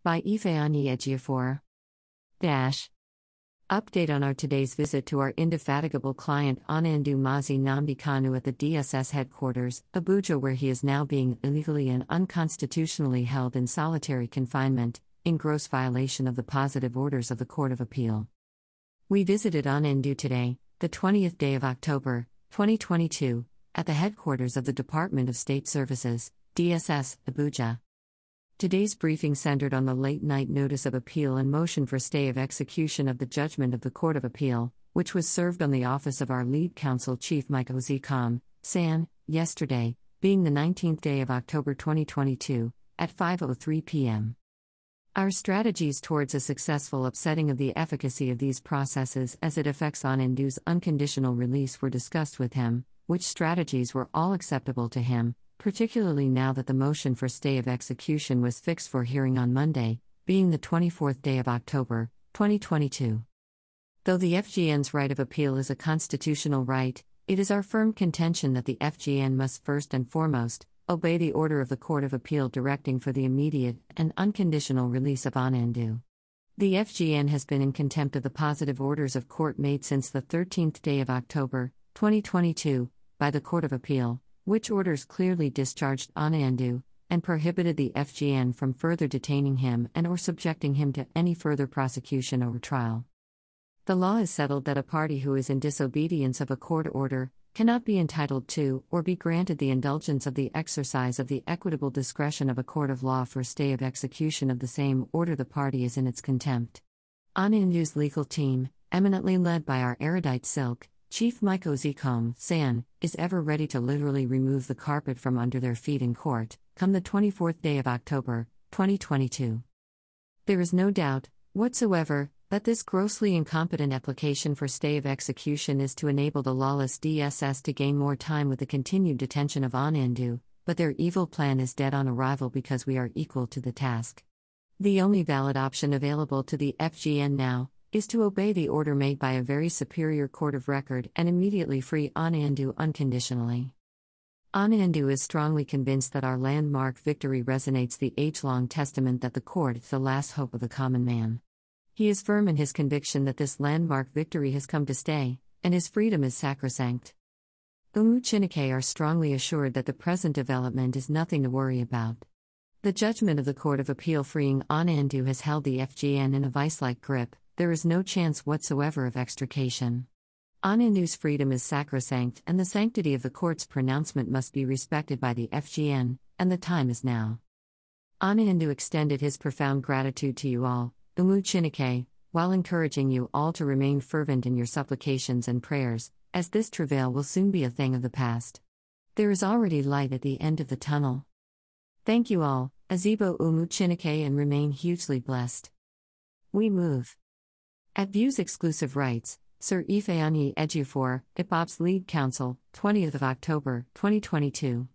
By Ifeanyi Ejiofor. Update on our today's visit to our indefatigable client Onandu Mazi Nnamdi Kanu at the DSS headquarters, Abuja, where he is now being illegally and unconstitutionally held in solitary confinement, in gross violation of the positive orders of the Court of Appeal. We visited Onandu today, the 20th day of October, 2022, at the headquarters of the Department of State Services, DSS, Abuja. Today's briefing centered on the late-night notice of appeal and motion for stay of execution of the judgment of the Court of Appeal, which was served on the office of our lead counsel Chief Mike Ozicom, San, yesterday, being the 19th day of October 2022, at 5:03 p.m. Our strategies towards a successful upsetting of the efficacy of these processes as it affects Onandu's unconditional release were discussed with him, which strategies were all acceptable to him, particularly now that the motion for stay of execution was fixed for hearing on Monday, being the 24th day of October, 2022. Though the FGN's right of appeal is a constitutional right, it is our firm contention that the FGN must first and foremost obey the order of the Court of Appeal directing for the immediate and unconditional release of Onandu. The FGN has been in contempt of the positive orders of court made since the 13th day of October, 2022, by the Court of Appeal, which orders clearly discharged Onandu, and prohibited the FGN from further detaining him and or subjecting him to any further prosecution or trial. The law is settled that a party who is in disobedience of a court order cannot be entitled to or be granted the indulgence of the exercise of the equitable discretion of a court of law for stay of execution of the same order the party is in its contempt. Onandu's legal team, eminently led by our erudite Silk, Chief Mike Ozicom, San, is ever ready to literally remove the carpet from under their feet in court, come the 24th day of October, 2022. There is no doubt, whatsoever, that this grossly incompetent application for stay of execution is to enable the lawless DSS to gain more time with the continued detention of Onandu, but their evil plan is dead on arrival because we are equal to the task. The only valid option available to the FGN now is to obey the order made by a very superior court of record and immediately free Onandu unconditionally. Onandu is strongly convinced that our landmark victory resonates the age-long testament that the court is the last hope of the common man. He is firm in his conviction that this landmark victory has come to stay, and his freedom is sacrosanct. Umu Chineke are strongly assured that the present development is nothing to worry about. The judgment of the Court of Appeal freeing Onandu has held the FGN in a vice-like grip. There is no chance whatsoever of extrication. Onandu's freedom is sacrosanct, and the sanctity of the court's pronouncement must be respected by the FGN, and the time is now. Onandu extended his profound gratitude to you all, Umu Chineke, while encouraging you all to remain fervent in your supplications and prayers, as this travail will soon be a thing of the past. There is already light at the end of the tunnel. Thank you all, Azebo Umu Chineke, and remain hugely blessed. We move. At View's exclusive rights, Sir Ifeanyi Ejiofor, IPOB's lead counsel, 20th of October, 2022.